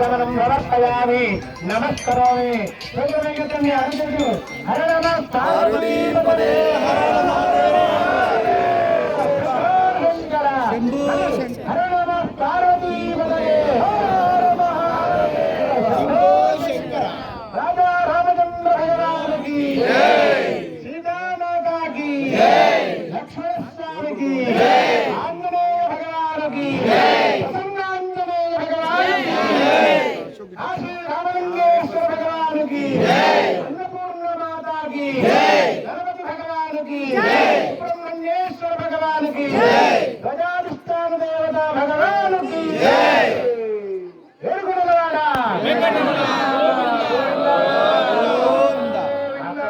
आचमनं समर्पयामि नमस्करोमि हर नमः पार्वतीपदे हर नमः पार्वतीपदे राजा रामचंद्र भगवान की सीता माता की लक्ष्मण स्वामी की आंजनेय भगवान की प्रसन्नांजनेय भगवान की आशी रामलिंगेश्वर भगवान की अन्नपूर्ण माता की गणपति भगवान की सुब्रह्मण्येश्वर भगवान की गजाधिष्ठान देवता भगवान